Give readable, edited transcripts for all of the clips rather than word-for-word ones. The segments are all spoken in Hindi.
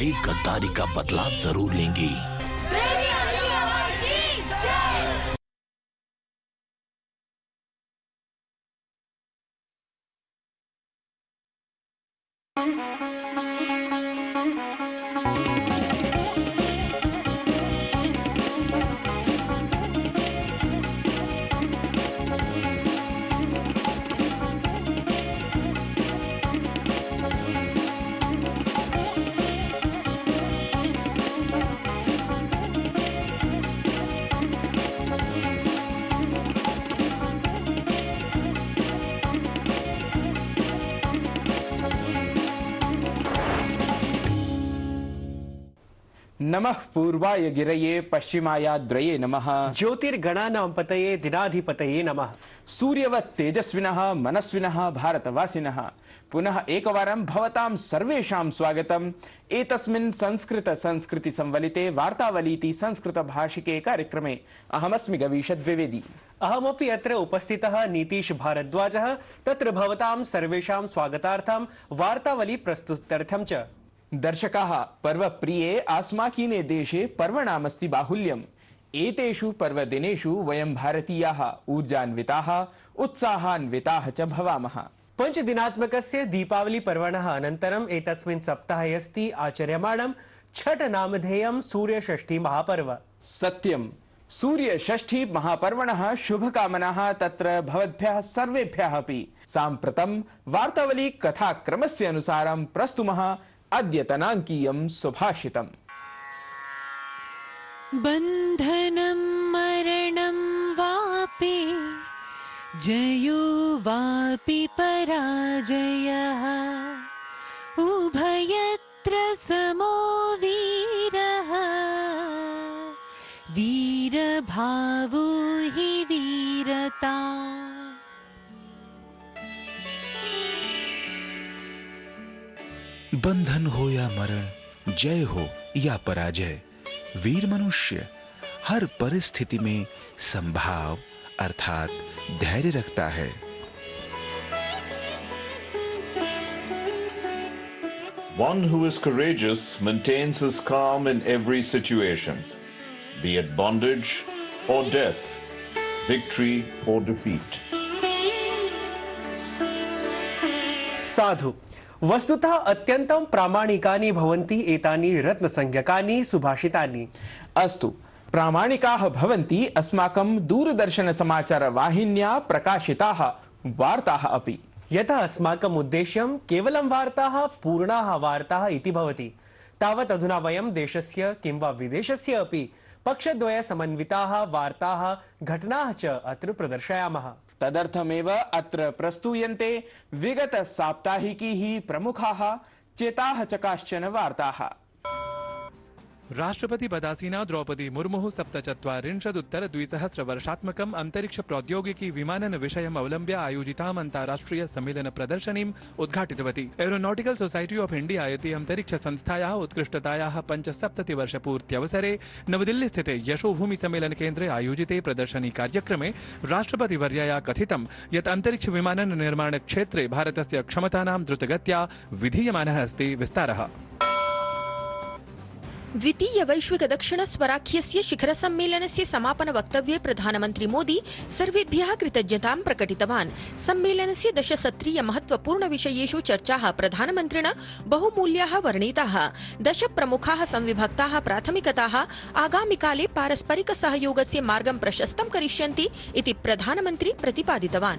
एक गद्दारी का बदला जरूर लेंगी। नमः पूर्वाय गिरये पश्चिमायाद्रये नमः। ज्योतिर्गणानां पतये दिनाधिपतये नमः। सूर्यवत् तेजस्विनः मनस्विनः भारतवासिनः पुनः एकवारं भवतां सर्वेषां स्वागतम् एतस्मिन् संस्कृति संवलिते वार्तावलीति संस्कृतभाषिके कार्यक्रमे। अहमस्मि गवीश द्विवेदी। अहमपि अत्र उपस्थितः नीतीश भारद्वाजः। तत्र भवतां सर्वेषां स्वागतार्थं वार्तावली प्रस्तुत्यर्थं च। दर्शकाः, पर्वप्रिये अस्माकीने देशे पर्वणामस्ति बाहुल्यम्। एतेषु पर्वदिनेषु वयं भारतीयाः ऊर्जान्विताः उत्साहान्विताः च भवामः। पञ्चदिनात्मकस्य दीपावली पर्वणः अनन्तरम् एतस्मिन् सप्ताहे अस्ति आचर्यमाणं छठ नामधेयं सूर्यषष्ठी महापर्व। सत्यं, सूर्यषष्ठी महापर्वणः शुभकामनाः तत्र भवद्भ्यः सर्वेभ्यः अपि। साम्प्रतं वार्तावली कथाक्रमस्य अनुसारं प्रस्तुमः अद्यतनाङ्कीयं सुभाषितम्। बन्धनं मरणं वापि जयो वापि पराजयः उभयत्र समो वीरः वीरभावो हि वीरता। बंधन हो या मरण, जय हो या पराजय, वीर मनुष्य हर परिस्थिति में संभाव अर्थात धैर्य रखता है। One who is courageous maintains his calm in every situation, be it bondage or death, victory or defeat. साधु, वस्तुतः अत्यन्तं प्रामाणिकानि भवन्ति एतानि रत्नसंज्ञकानि सुभाषितानि। अस्तु, प्रामाणिकाः भवन्ति अस्माकं दूरदर्शन समाचार वाहिन्या प्रकाशिताः वार्ताः अपि। यतः अस्माकम् उद्देश्यं केवलं वार्ताः पूर्णाः वार्ताः इति भवति, तावत् अधुना वयं देशस्य किंवा विदेशस्य अपि पक्षद्वय समन्विताः वार्ताः घटनाः च अत्र प्रदर्शयामः। तदर्थमेव अत्र प्रस्तूयन्ते विगत साप्ताहिकीः प्रमुखाः चेताः च काश्चन वार्ताः। राष्ट्रपति पदासीना द्रौपदी मुर्मुः 47-उत्तर-द्विसहस्रवर्षात्मकम् अंतरिक्ष प्रौद्योगिकी विमानन विषयम् अवलम्ब्य आयोजिताम् अन्ताराष्ट्रिय सम्मेलन प्रदर्शनीम् उद्घाटितवती। एरोनॉटिकल सोसाइटी ऑफ इंडिया इति अंतरिक्ष संस्थायाः उत्कृष्टतायाः 75वर्षपूर्त्यवसरे नवदिल्ली स्थिते यशोभूमि सम्मेलन केन्द्रे आयोजिते प्रदर्शनी कार्यक्रमे राष्ट्रपतिवर्यया कथितं यत् अंतरिक्ष विमानन निर्माण क्षेत्रे भारतस्य क्षमतानां द्रुतगत्या विधीयमानः अस्ति विस्तारः। द्वितीय वैश्विक दक्षिण स्वराख्यस्य शिखर सम्मेलनस्य समापन वक्तव्ये प्रधानमन्त्री मोदी सर्वेभ्यः कृतज्ञतां प्रकटितवान्। सम्मेलनस्य 10 सत्रीय महत्वपूर्ण विषयेषु चर्चाः प्रधानमन्त्रिणा बहुमूल्याः वर्णिताः। 10 प्रमुखाः संविभक्ताः प्राथमिकताः आगामिकाले पारस्परिक सहयोगस्य मार्गं प्रशस्तं करिष्यन्ति इति प्रधानमन्त्री प्रतिपादितवान्।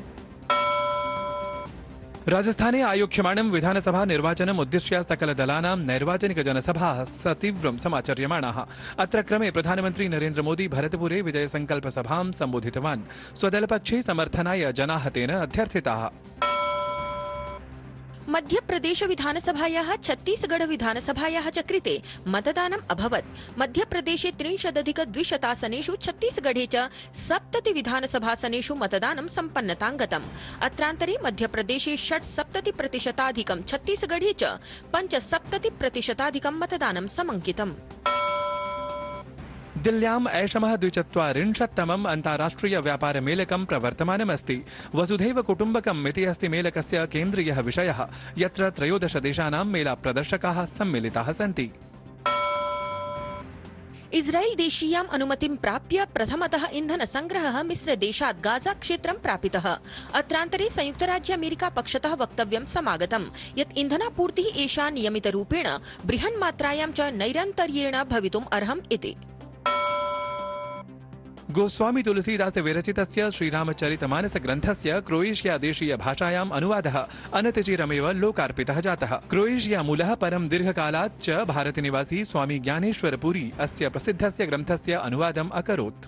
राजस्थाने आयोक्ष्यमाणं विधानसभा निर्वाचनम् उद्दिश्य सकलदलानां नैर्वाचनिक जनसभाः सतीव्रं समाचर्यमाणाः। अत्र क्रमे प्रधानमन्त्री नरेन्द्र मोदी भरतपुरे विजय संकल्प सभां सम्बोधितवान्। स्वदलपक्षे समर्थनाय जनाः तेन अध्यर्थिताः। मध्यप्रदेश विधानसभायाः छत्तीसगढ़ विधानसभायाः च कृते मतदानम् अभवत्। मध्यप्रदेशे 30,200 आसनेषु छत्तीसगढ़े च 70 विधानसभासनेषु मतदानं सम्पन्नतां। अत्रान्तरे मध्यप्रदेशे 76% छत्तीसगढ़े च 75% मतदानं समङ्कितम्। दिल्ल्याम् ऐषमः 240तमम् अन्ताराष्ट्रिय व्यापार मेलकं प्रवर्तमानमस्ति। वसुधैव कुटुम्बकम् इति अस्ति मेलकस्य केन्द्रीयः विषयः, यत्र 13 देशानां मेला प्रदर्शकाः सम्मिलिताः सन्ति। इस्राएल देशीयाम् अनुमतिं प्राप्य प्रथमतः इन्धन संग्रहः मिस्र देशात् गाजा क्षेत्रं प्रापितः। अत्रान्तरे संयुक्तराज्य अमेरिका पक्षतः वक्तव्यं समागतं यत् इन्धनापूर्तिः एषा नियमितरूपेण बृहन्मात्रायां च नैरन्तर्येण भवितुम् अर्हम् इति। गोस्वामी तुलसीदास विरचितस्य श्रीरामचरितमानस ग्रन्थस्य क्रोएशिया देशीय भाषायाम् अनुवादः अनतिचिरमेव लोकार्पितः जातः। क्रोएशिया मूलः परं दीर्घकालात् च भारतनिवासी स्वामी ज्ञानेश्वर पुरी अस्य प्रसिद्धस्य ग्रन्थस्य अनुवादम् अकरोत्।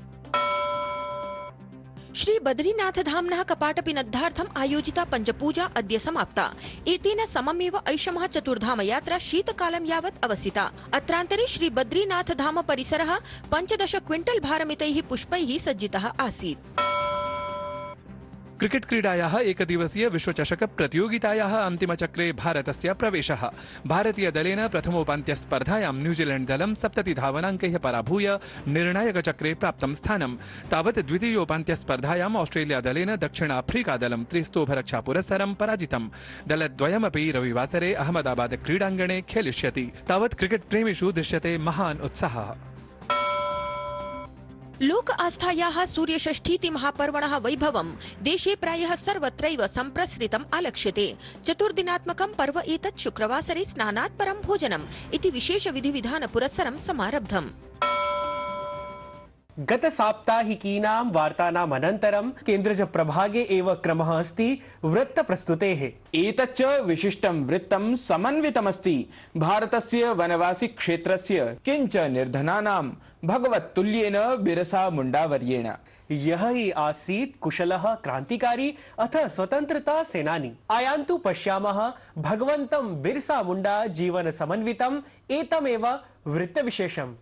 श्री बद्रीनाथ धाम्नः कपाटपिनद्धार्थम् आयोजिता पञ्चपूजा अद्य समाप्ता। एतेन सममेव ऐषमः चतुर्धाम यात्रा शीतकालं यावत् अवसिता। अत्रान्तरे श्री बद्रीनाथ धाम परिसरः 15 क्विंटल भारमितैः पुष्पैः सज्जितः आसीत्। क्रिकेट क्रीडायाः एकदिवसीय विश्वचषक प्रतियोगितायाः अन्तिमचक्रे भारतस्य प्रवेशः। भारतीय दलेन प्रथमोपान्त्यस्पर्धायां न्यूजीलैण्ड दलं 70 धावनाङ्कैः पराभूय निर्णायकचक्रे प्राप्तं स्थानम्। तावत् द्वितीयोपान्त्यस्पर्धायाम् ऑस्ट्रेलिया दलेन दक्षिणाफ्रीका दलं त्रिस्तोभरक्षापुरस्सरं पराजितम्। दलद्वयमपि रविवासरे अहमदाबाद क्रीडाङ्गणे खेलिष्यति। तावत् क्रिकेट प्रेमिषु दृश्यते महान् उत्साहः। लोक आस्थायाः सूर्यषष्ठीति महापर्वणः वैभवं देशे प्रायः सर्वत्रैव सम्प्रसृतम् आलक्ष्यते। चतुर्दिनात्मकं पर्व एतत् शुक्रवासरे स्नानात् परं भोजनम् इति विशेष विधिविधान पुरस्सरं समारब्धम्। गत साप्ताहिकीनां वार्तानाम् अनन्तरं केन्द्रज प्रभागे एव क्रमः अस्ति वृत्त प्रस्तुतेः। एतच्च विशिष्टं वृत्तं समन्वितमस्ति भारतस्य वनवासी क्षेत्रस्य किञ्च निर्धनानां भगवत्तुल्येन बिरसा मुण्डा वर्येण। यह ही आसीत् कुशलः क्रान्तिकारी अथ स्वतन्त्रता सेनानी। आयान्तु पश्यामः भगवन्तं बिरसा मुण्डा जीवन समन्वितम् एतमेव वृत्तविशेषम्।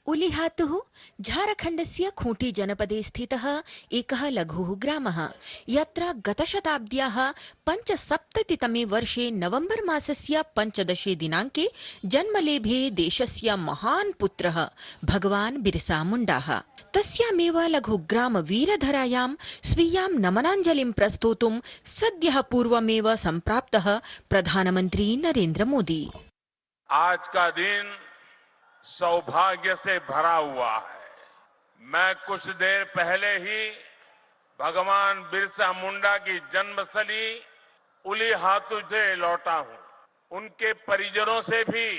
उलिहातुः झारखण्डस्य खूंटी जनपदे स्थितः एकः लघुः ग्रामः, यत्र गतशताब्द्याः 75तमे वर्षे नवम्बर मासस्य 15 दिनाङ्के जन्मलेभे देशस्य महान् पुत्रः भगवान् बिरसा मुण्डाः। तस्यामेव लघुग्राम वीरधरायां स्वीयां नमनाञ्जलिं प्रस्तोतुं सद्यः पूर्वमेव सम्प्राप्तः प्रधानमन्त्री नरेन्द्र मोदी। आज का दिन सौभाग्य से भरा हुआ है। मैं कुछ देर पहले ही भगवान बिरसा मुंडा की जन्मस्थली उलिहातु से लौटा हूं। उनके परिजनों से भी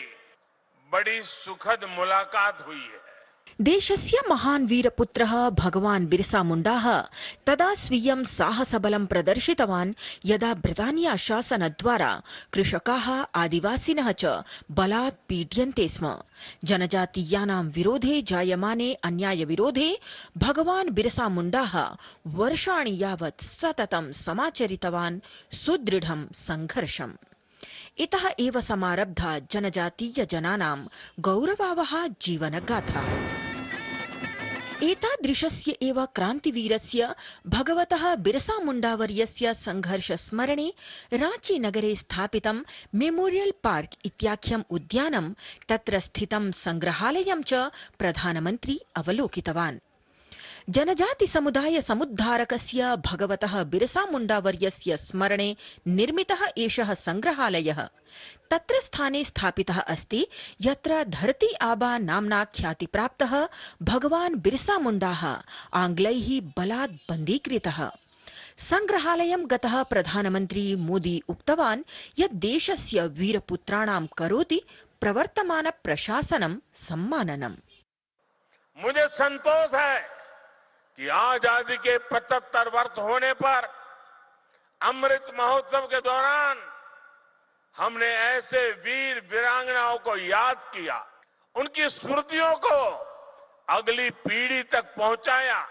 बड़ी सुखद मुलाकात हुई है। देशस्य महान् वीरपुत्रः भगवान् बिरसा मुण्डाः तदा स्वीयं साहसबलं प्रदर्शितवान् यदा ब्रिटानिया शासनद्वारा कृषकाः आदिवासिनः च बलात् पीड्यन्ते स्म। जनजातीयानां विरोधे जायमाने अन्यायविरोधे भगवान् बिरसा मुण्डाः वर्षाणि यावत् सततं समाचरितवान् सुदृढं संघर्षम्। इतः एव समारब्धा जनजातीय जनानां गौरवावहा जीवनगाथा। एतादृशस्य एव क्रान्तिवीरस्य भगवतः बिरसा मुण्डावर्यस्य संघर्षस्मरणे रांची नगरे स्थापितं मेमोरियल पार्क इत्याख्यम् उद्यानं तत्र स्थितं संग्रहालयं च प्रधानमन्त्री अवलोकितवान्। जनजाति समुदाय समुद्धारकस्य भगवतः बिरसा मुण्डावर्यस्य स्मरणे निर्मितः एषः संग्रहालयः तत्र स्थाने स्थापितः अस्ति यत्र धरती आबा नाम्ना ख्यातिप्राप्तः भगवान् बिरसा मुण्डाः आङ्ग्लैः बलात् बन्दीकृतः। संग्रहालयं गतः प्रधानमन्त्री मोदी उक्तवान् यत् देशस्य वीरपुत्राणां करोति प्रवर्तमान प्रशासनं सम्माननम्। मुझे संतोष है कि आजादी के 75 वर्ष होने पर अमृत महोत्सव के दौरान हमने ऐसे वीर वीरांगनाओं को याद किया, उनकी स्मृतियों को अगली पीढ़ी तक पहुंचाया।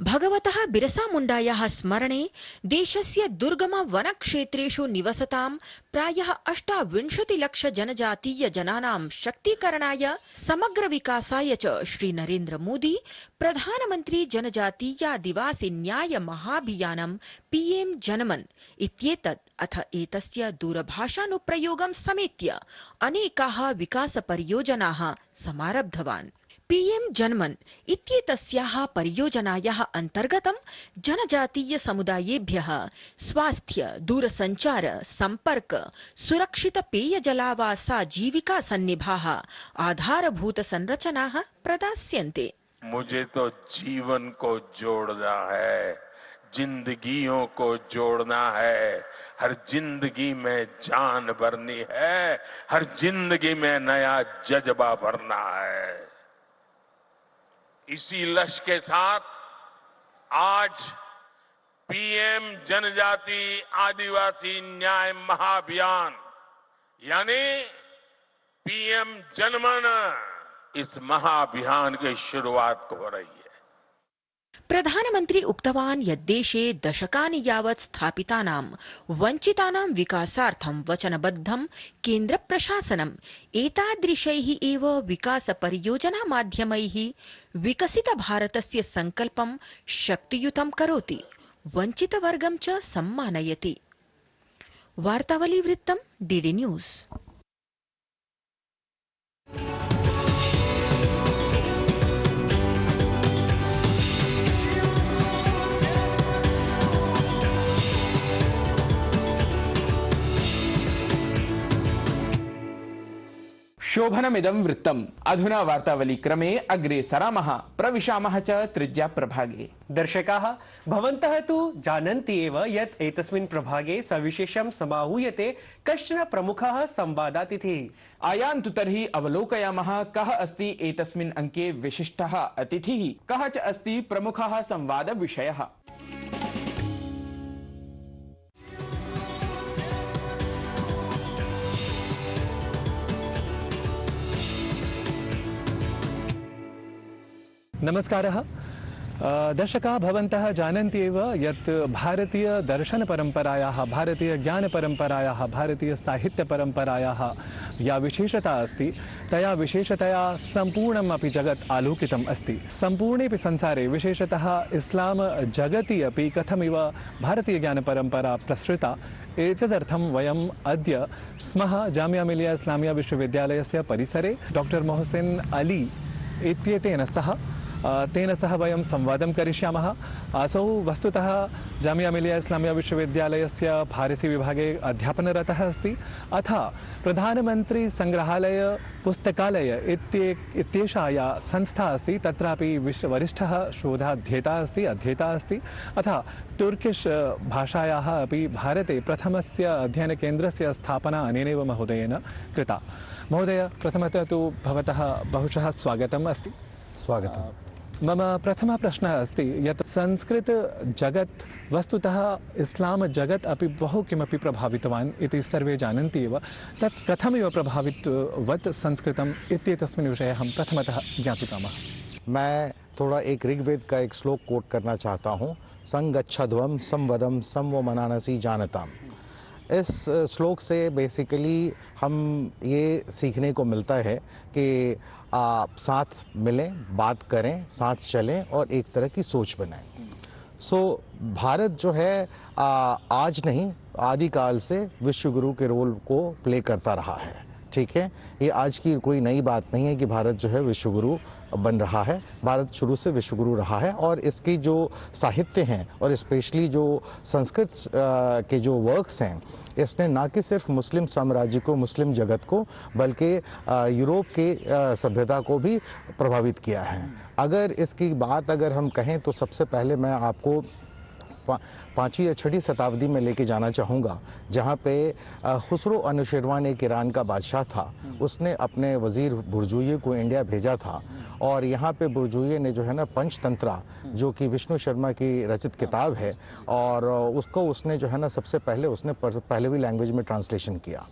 भगवतः बिरसा मुण्डायाः स्मरणे देशस्य दुर्गम वनक्षेत्रेषु निवसतां प्रायः 28 लाख जनजातीय जनानां शक्तीकरणाय समग्र विकासाय च श्री नरेन्द्र मोदी प्रधानमन्त्री जनजातीयादिवासी न्याय महाभियानं पीएम जनमन इत्येतत् अथ एतस्य दूरभाषानुप्रयोगं समेत्य अनेकाः विकास परियोजनाः समारब्धवान्। पीएम जनमन इत्येतस्याः परियोजनायाः अन्तर्गतं जनजातीय समुदायेभ्यः स्वास्थ्य, दूरसञ्चार, संपर्क, सुरक्षित पेयजलावासा जीविका सन्निभाः आधारभूत संरचनाः प्रदास्यन्ते। मुझे तो जीवन को जोड़ना है, जिंदगियों को जोड़ना है, हर जिंदगी में जान भरनी है, हर जिंदगी में नया जज्बा भरना है। इसी लक्ष्य के साथ आज पीएम जनजाति आदिवासी न्याय महाअभियान यानी पीएम जनमन इस महाअभियान की शुरुआत हो रही है। प्रधानमन्त्री उक्तवान् यत् देशे दशकानि यावत् स्थापितानां वञ्चितानां विकासार्थं वचनबद्धं केन्द्रप्रशासनम् एतादृशैः एव विकासपरियोजना माध्यमैः विकसितभारतस्य सङ्कल्पं शक्तियुतं करोति, वञ्चितवर्गं च सम्मानयति। वार्तावलीवृत्तं डीडी न्यूज़। शोभनमिदं वृत्तम्। अधुना वार्तावली क्रमे अग्रे सरामः, प्रविशामः च तृतीया प्रभागे। दर्शकाः, भवन्तः तु जानन्ति एव यत् एतस्मिन् प्रभागे सविशेषं समाहूयते कश्चन प्रमुखः संवादातिथिः। आयान्तु तर्हि अवलोकयामः कः अस्ति एतस्मिन् अङ्के विशिष्टः अतिथिः, कः च अस्ति प्रमुखः संवादविषयः। नमस्कारः। दर्शकाः, भवन्तः जानन्ति एव यत् भारतीय दर्शनपरम्परायाः, भारतीय ज्ञानपरम्परायाः, भारतीय साहित्यपरम्परायाः या विशेषता अस्ति, तया विशेषतया सम्पूर्णम् अपि जगत् आलोकितम् अस्ति। सम्पूर्णेऽपि संसारे, विशेषतः इस्लाम जगति अपि कथमिव भारतीय ज्ञानपरम्परा प्रसृता, एतदर्थं वयम् अद्य स्मः जामिया मिलिया इस्लामिया विश्वविद्यालयस्य परिसरे डॉक्टर मोहसिन अली इत्येतेन सह तेन सह वयं संवादं करिष्यामः। असौ वस्तुतः जामिया मिलिया इस्लामिया विश्वविद्यालयस्य फारसी विभागे अध्यापनरतः अस्ति। अथ प्रधानमन्त्री संग्रहालय पुस्तकालय इत्येषा या संस्था अस्ति, तत्रापि वरिष्ठः शोधाध्येता अस्ति, अध्येता अस्ति। अथ तुर्किश भाषायाः अपि भारते प्रथमस्य अध्ययनकेन्द्रस्य स्थापना अनेनैव महोदयेन कृता। महोदय, प्रथमतः तु भवतः बहुशः स्वागतम् अस्ति। स्वागतम्। मम प्रथमः प्रश्नः अस्ति यत् संस्कृत जगत् वस्तुतः इस्लाम जगत् अपि बहु किमपि प्रभावितवान् इति सर्वे जानन्ति एव। तत् कथमिव प्रभावितवत् संस्कृतम् इत्येतस्मिन् विषये अहं प्रथमतः ज्ञातुकामः। मैं थोड़ा एक ऋग्वेद का एक श्लोक कोट करना चाहता हूँ। संगच्छध्वम संवदम समवो मनानसी जानताम। इस श्लोक से बेसिकली हम ये सीखने को मिलता है कि आप साथ मिलें, बात करें, साथ चलें और एक तरह की सोच बनाएं। भारत जो है आज नहीं, आदिकाल से विश्वगुरु के रोल को प्ले करता रहा है। ठीक है, ये आज की कोई नई बात नहीं है कि भारत जो है विश्वगुरु बन रहा है। भारत शुरू से विश्वगुरु रहा है और इसकी जो साहित्य हैं और स्पेशली जो संस्कृत के जो वर्क्स हैं, इसने ना कि सिर्फ मुस्लिम साम्राज्य को, मुस्लिम जगत को, बल्कि यूरोप के सभ्यता को भी प्रभावित किया है। अगर इसकी बात अगर हम कहें तो सबसे पहले मैं आपको 5वीं या 6वीं शताब्दी में लेके जाना चाहूँगा, जहाँ पे खुसरो अनुशिरवान एक ईरान का बादशाह था। उसने अपने वजीर बुरजुइये को इंडिया भेजा था और यहाँ पे बुरजुइये ने जो है ना पंचतंत्रा, जो कि विष्णु शर्मा की रचित किताब है, और उसको उसने जो है ना सबसे पहले उसने पहलवी लैंग्वेज में ट्रांसलेशन किया।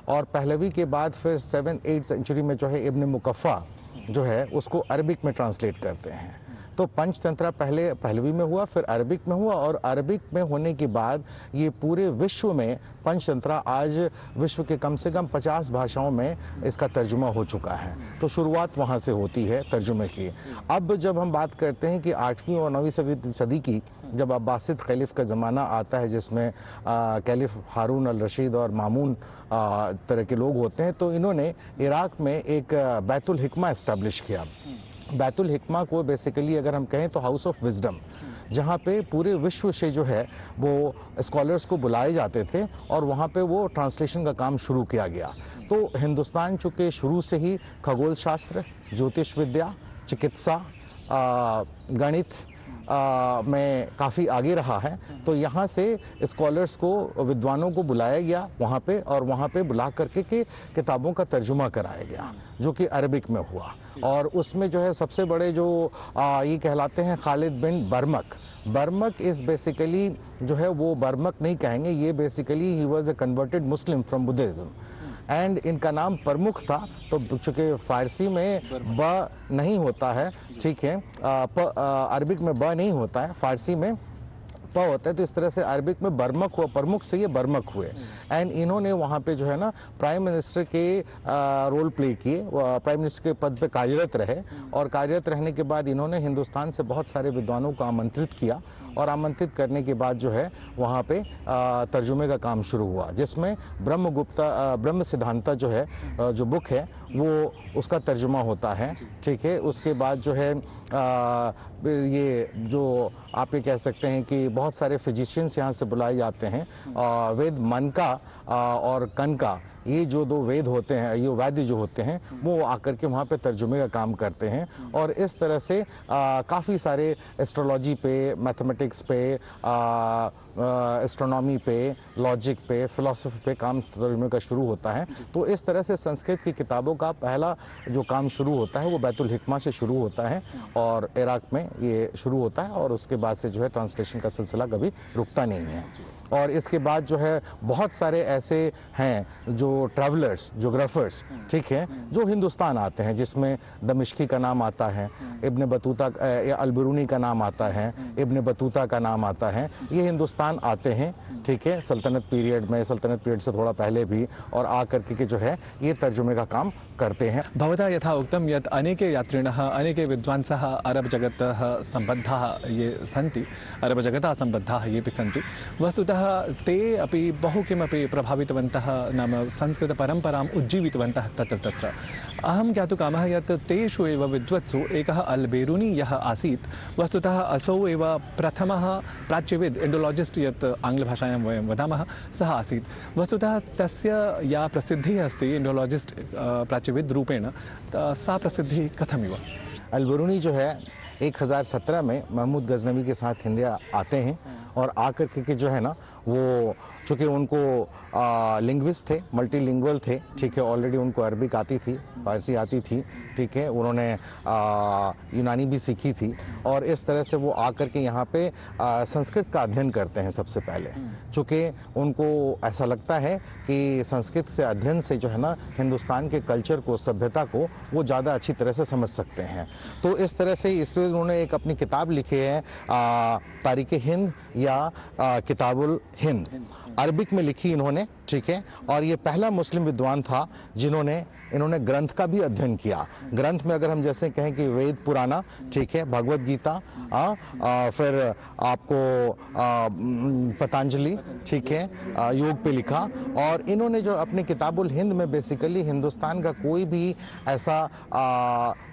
और पहलवी के बाद फिर 7th-8th सेंचुरी में जो है इब्न मुकफ़ा जो है उसको अरबिक में ट्रांसलेट करते हैं। तो पंचतंत्रा पहले पहलवी में हुआ, फिर अरबिक में हुआ, और अरबिक में होने के बाद ये पूरे विश्व में पंचतंत्रा आज विश्व के कम से कम 50 भाषाओं में इसका तर्जुमा हो चुका है। तो शुरुआत वहाँ से होती है तर्जुमे की। अब जब हम बात करते हैं कि 8वीं और 9वीं सदी की, जब अब्बासिद खलीफ का ज़माना आता है जिसमें कैलिफ हारून अल रशीद और मामून तरह के लोग होते हैं, तो इन्होंने इराक में एक बैतुल हिकमा इस्टेब्लिश किया। बैतुल हिकमा को बेसिकली अगर हम कहें तो हाउस ऑफ विजडम, जहाँ पे पूरे विश्व से जो है वो स्कॉलर्स को बुलाए जाते थे और वहाँ पे वो ट्रांसलेशन का काम शुरू किया गया। तो हिंदुस्तान चूँकि शुरू से ही खगोल शास्त्र, ज्योतिष विद्या, चिकित्सा, गणित में काफ़ी आगे रहा है, तो यहाँ से स्कॉलर्स को, विद्वानों को बुलाया गया वहाँ पे, और वहाँ पे बुला करके के किताबों का तर्जुमा कराया गया जो कि अरबिक में हुआ। और उसमें जो है सबसे बड़े जो ये कहलाते हैं खालिद बिन बर्मक। बर्मक इज बेसिकली जो है वो बर्मक नहीं कहेंगे, ये basically he was a converted Muslim from Buddhism and इनका नाम प्रमुख था। तो चूंकि फारसी में ब नहीं होता है, ठीक है, अरबिक में ब नहीं होता है, फारसी में प होता है, तो इस तरह से अरबिक में बर्मक हुआ, प्रमुख से ये बर्मक हुए। एंड इन्होंने वहाँ पे जो है ना प्राइम मिनिस्टर के रोल प्ले किए, प्राइम मिनिस्टर के पद पे कार्यरत रहे, और कार्यरत रहने के बाद इन्होंने हिंदुस्तान से बहुत सारे विद्वानों को आमंत्रित किया, और आमंत्रित करने के बाद जो है वहाँ पे तर्जुमे का काम शुरू हुआ, जिसमें ब्रह्म सिद्धांता जो है जो बुक है वो उसका तर्जुमा होता है, ठीक है। उसके बाद जो है ये जो आप ये कह सकते हैं कि बहुत सारे फिजिशियंस यहाँ से बुलाए जाते हैं, वेद मन का और कन का, ये जो दो वेद होते हैं, ये वैद्य जो होते हैं, वो आकर के वहाँ पे तर्जुमे का काम करते हैं। और इस तरह से काफ़ी सारे एस्ट्रोलॉजी पे, मैथमेटिक्स पे, एस्ट्रोनॉमी पे, लॉजिक पे, फिलॉसफी पे काम तर्जुमे का शुरू होता है। तो इस तरह से संस्कृत की किताबों का पहला जो काम शुरू होता है वो बैतुल हिकमा से शुरू होता है, और इराक में ये शुरू होता है, और उसके बाद से जो है ट्रांसलेशन का सिलसिला कभी रुकता नहीं है। और इसके बाद जो है बहुत सारे ऐसे हैं जो ट्रैवलर्स, ज्योग्राफर्स, ठीक है, जो हिंदुस्तान आते हैं, जिसमें दमिश्की का नाम आता है, इब्न बतूता या अलबरूनी का नाम आता है, इब्न बतूता का नाम आता है। ये हिंदुस्तान आते हैं, ठीक है, सल्तनत पीरियड में, सल्तनत पीरियड से थोड़ा पहले भी, और आकर के जो है ये तर्जुमे का काम करते हैं। भवता यथा उक्तं यत् अनेके यात्रिणः, अनेके विद्वांसः अरब जगतः सम्बद्धाः ये सन्ति, अरब जगतः सम्बद्धाः येऽपि सन्ति। वस्तुतः ते अपि बहु किमपि प्रभावितवन्तः, नाम संस्कृतपरम्पराम् उज्जीवितवन्तः तत्र तत्र। अहं ज्ञातुकामः यत् तेषु एव विद्वत्सु एकः अल्बेरुनी यः आसीत्, वस्तुतः असौ एव प्रथमः प्राच्यविद्, इंडोलॉजिस्ट यत् आङ्ग्लभाषायां वयं वदामः, सः आसीत्। वस्तुतः तस्य या प्रसिद्धिः अस्ति इंडोलॉजिस्ट प्राच्यविद् रूपेण, सा प्रसिद्धिः कथमिव? अलबरूनी जो है 1017 में महमूद गजनवी के साथ इंडिया आते हैं, और आकर के जो है ना वो चूँकि उनको लिंग्विस्ट थे, मल्टीलिंगुअल थे, ठीक है, ऑलरेडी उनको अरबिक आती थी, फारसी आती थी, ठीक है, उन्होंने यूनानी भी सीखी थी, और इस तरह से वो आकर के यहाँ पे संस्कृत का अध्ययन करते हैं सबसे पहले, चूँकि उनको ऐसा लगता है कि संस्कृत से अध्ययन से जो है ना हिंदुस्तान के कल्चर को, सभ्यता को वो ज़्यादा अच्छी तरह से समझ सकते हैं। तो इस तरह से इसलिए उन्होंने एक अपनी किताब लिखी है, तारीख़ हिंद या किताबुल हिंद, अरबिक में लिखी इन्होंने, ठीक है। और ये पहला मुस्लिम विद्वान था जिन्होंने इन्होंने ग्रंथ का भी अध्ययन किया। ग्रंथ में अगर हम जैसे कहें कि वेद पुराना, ठीक है, भगवत गीता, फिर आपको पतंजलि, ठीक है, योग पे लिखा। और इन्होंने जो अपनी किताबुल हिंद में बेसिकली हिंदुस्तान का कोई भी ऐसा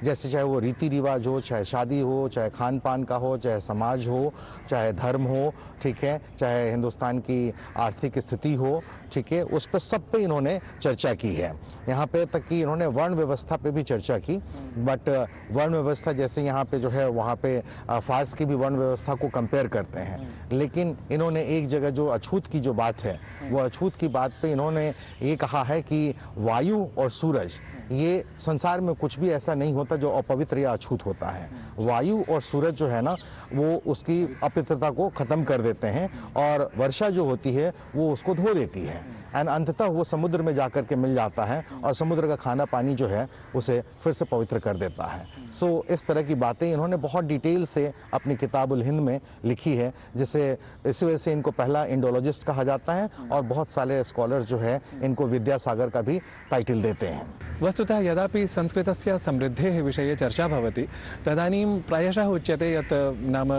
जैसे चाहे वो रीति रिवाज हो, चाहे शादी हो, चाहे खान पान का हो, चाहे समाज हो, चाहे धर्म हो, ठीक है, चाहे हिंदुस्तान की आर्थिक स्थिति हो, ठीक है, उस पर सब पे इन्होंने चर्चा की है। यहाँ पे तक कि इन्होंने वर्ण व्यवस्था पे भी चर्चा की, बट वर्ण व्यवस्था जैसे यहाँ पे जो है वहाँ पे फारस की भी वर्ण व्यवस्था को कंपेयर करते हैं, लेकिन इन्होंने एक जगह जो अछूत की जो बात है, वो अछूत की बात पे इन्होंने ये कहा है कि वायु और सूरज, ये संसार में कुछ भी ऐसा नहीं होता जो अपवित्र या अछूत होता है। वायु और सूरज जो है ना वो उसकी अपवित्रता को खत्म कर देते हैं, और वर्षा जो होती है वो उसको धो देती है, एंड अंततः वो समुद्र में जाकर के मिल जाता है, और समुद्र का खाना पानी जो है उसे फिर से पवित्र कर देता है। सो इस तरह की बातें इन्होंने बहुत डिटेल से अपनी किताबुल हिंद में लिखी है, जिसे इसी वजह से इनको पहला इंडोलॉजिस्ट कहा जाता है, और बहुत सारे स्कॉलर्स जो है इनको विद्यासागर का भी टाइटल देते हैं। वस्तुतः यदापि संस्कृतस्य समृद्धेः विषये चर्चा भवति तदानीं प्रायशः उच्यते यत् नाम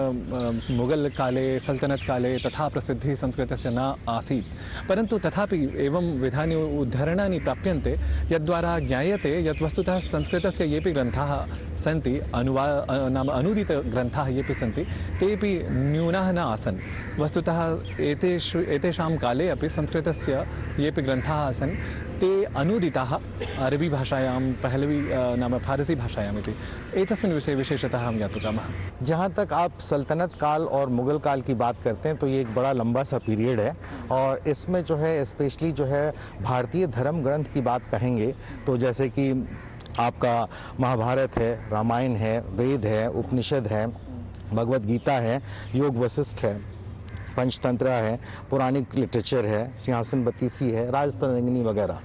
मुगल काले, सल्तनत काले तथा प्रसिद्धिः संस्कृतस्य न आसीत्, परन्तु तथापि एवं विधानि उद्धरणानि प्राप्यन्ते यद्द्वारा ज्ञायते यत् वस्तुतः संस्कृतस्य येऽपि ग्रन्थाः सन्ति नाम अनूदितग्रन्थाः येऽपि सन्ति तेऽपि न्यूनाः न आसन्। वस्तुतः एतेषां काले अपि संस्कृतस्य येऽपि ग्रन्थाः आसन् ते अनूदिताः अरबी भाषायां पहलवी नाम फारसी भाषायाम् इति। एतस्मिन् विषये विशेषतः हम ज्ञातुकामः। जहाँ तक आप सल्तनत काल और मुगल काल की बात करते हैं तो ये एक बड़ा लंबा सा पीरियड है और इसमें जो है स्पेशली जो है भारतीय धर्म ग्रंथ की बात कहेंगे तो जैसे कि आपका महाभारत है, रामायण है, वेद है, उपनिषद है, भगवत गीता है, योग वशिष्ठ है, पंचतंत्र है, पौराणिक लिटरेचर है, सिंहासन बत्तीसी है, राजतरंगिनी वगैरह।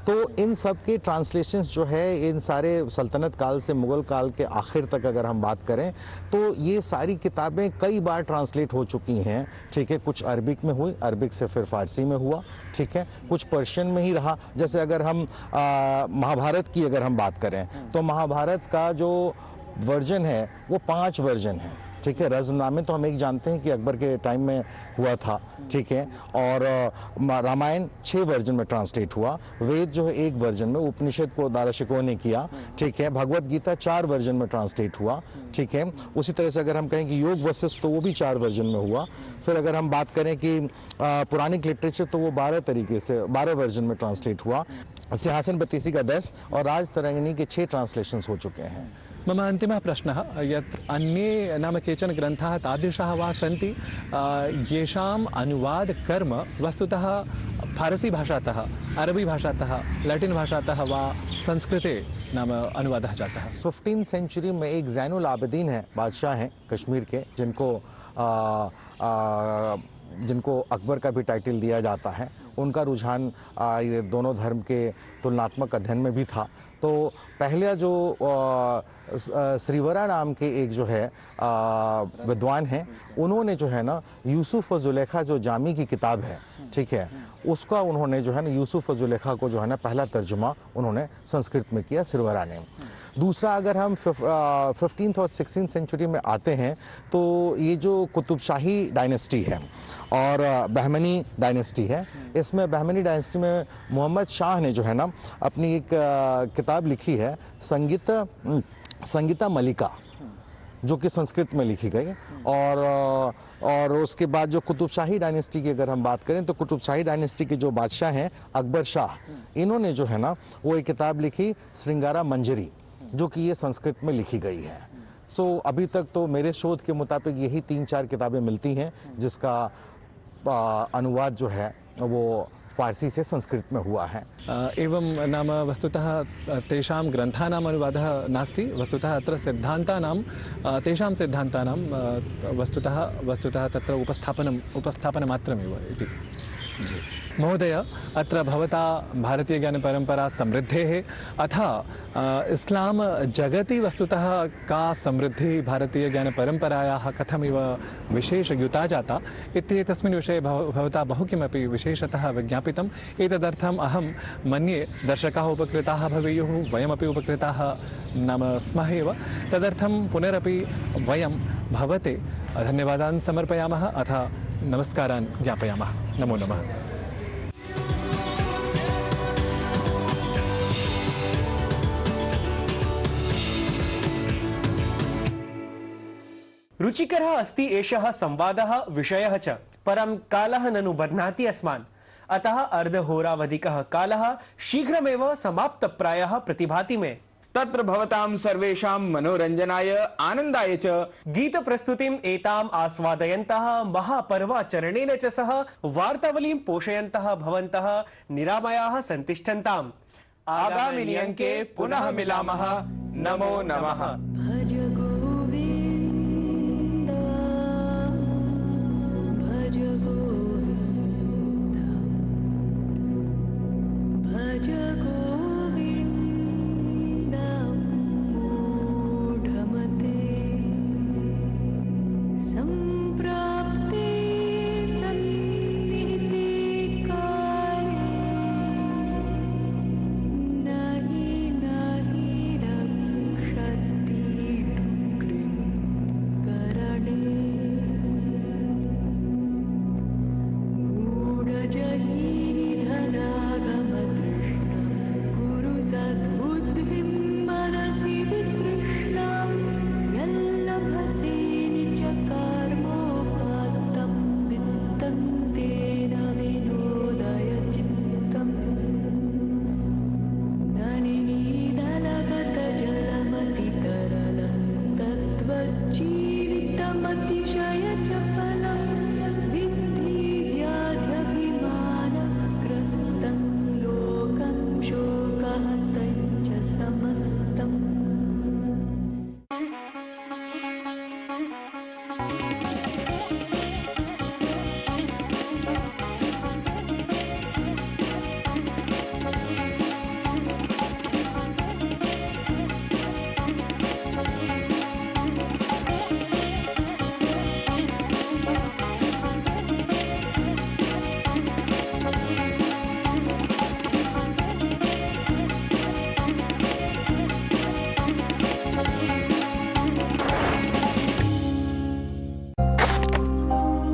तो इन सब के ट्रांसलेशंस जो है इन सारे सल्तनत काल से मुगल काल के आखिर तक अगर हम बात करें तो ये सारी किताबें कई बार ट्रांसलेट हो चुकी हैं। ठीक है, कुछ अरबिक में हुई, अरबिक से फिर फारसी में हुआ, ठीक है, कुछ पर्शियन में ही रहा। जैसे अगर हम महाभारत की अगर हम बात करें तो महाभारत का जो वर्जन है वो 5 वर्जन है। ठीक है, रज़्मनामे तो हम एक जानते हैं कि अकबर के टाइम में हुआ था, ठीक है, और रामायण 6 वर्जन में ट्रांसलेट हुआ, वेद जो है 1 वर्जन में, उपनिषद को दाराशिकोह ने किया, ठीक है, भगवत गीता 4 वर्जन में ट्रांसलेट हुआ, ठीक है। उसी तरह से अगर हम कहें कि योग वशिष्ठ तो वो भी 4 वर्जन में हुआ। फिर अगर हम बात करें कि पौराणिक लिटरेचर तो वो 12 वर्जन में ट्रांसलेट हुआ, सिंहासन बत्तीसी का 10 और राजतरंगिणी के 6 ट्रांसलेशंस हो चुके हैं। मम अन्तिमः प्रश्नः यत् अन्ये नाम केचन ग्रन्थाः तादृशाः वा सन्ति येषाम् अनुवादकर्म वस्तुतः फारसी भाषातः, अरबी भाषातः, लैटिन भाषातः वा संस्कृते नाम अनुवादः जातः। 15th सेंचुरी में एक ज़ैनुल आबिदीन है, बादशाह हैं कश्मीर के, जिनको अकबर का भी टाइटल दिया जाता है। उनका रुझान ये दोनों धर्म के तुलनात्मक अध्ययन में भी था। तो पहले जो श्रीवरा नाम के एक जो है विद्वान हैं, उन्होंने जो है ना यूसुफ और जुलेखा जो जामी की किताब है, ठीक है, उसका उन्होंने जो है ना यूसुफ और जुलेखा को जो है ना पहला तर्जुमा उन्होंने संस्कृत में किया श्रीवरा ने। दूसरा अगर हम 15th और 16th सेंचुरी में आते हैं तो ये जो कुतुबशाही डायनेस्टी है और बहमनी डायनेस्टी है, इसमें बहमनी डायनेस्टी में मोहम्मद शाह ने जो है ना अपनी एक किताब लिखी है संगीता मलिका, जो कि संस्कृत में लिखी गई। और उसके बाद जो कुतुबशाही डायनेस्टी की अगर हम बात करें तो कुतुबशाही डायनेस्टी के जो बादशाह हैं अकबर शाह, इन्होंने जो है ना वो एक किताब लिखी श्रृंगारा मंजरी, जो कि ये संस्कृत में लिखी गई है। सो अभी तक तो मेरे शोध के मुताबिक यही 3-4 किताबें मिलती हैं जिसका अनुवाद जो है वो फारसी से संस्कृत में हुआ है। एवं नाम वस्तुतः तेषां ग्रन्थानाम् अनुवादः नास्ति, वस्तुतः अत्र सिद्धान्तानां तेषां सिद्धान्तानां वस्तुतः तत्र उपस्थापनमात्रमेव इति। महोदय, अत्र भवता भारतीयज्ञानपरम्परा समृद्धेः अथ इस्लाम जगति वस्तुतः का समृद्धिः भारतीयज्ञानपरम्परायाः कथमिव विशेषयुता जाता इत्येतस्मिन् विषये भवता बहु किमपि विशेषतः विज्ञापितम्। एतदर्थम् अहं मन्ये दर्शकाः उपकृताः भवेयुः, वयमपि उपकृताः नाम स्मः एव। तदर्थं पुनरपि वयं भवते धन्यवादान् समर्पयामः अथ नमस्कारान् ज्ञापयामः। नमो नमः। रुचिकरः अस्ति एषः संवादः विषयः च, परं कालः ननु बध्नाति अस्मान्, अतः अर्धहोरावधिकः कालः शीघ्रमेव समाप्तप्रायः प्रतिभाति मे। तत्र भवतां सर्वेषां मनोरञ्जनाय आनन्दाय च गीत प्रस्तुतिम् एताम् आस्वादयन्तः महापर्वाचरणेन च सह वार्तावलीं पोषयन्तः भवन्तः निरामयाः सन्तिष्ठन्ताम्। आगामिनि अङ्के पुनः मिलामः। नमो नमः। भज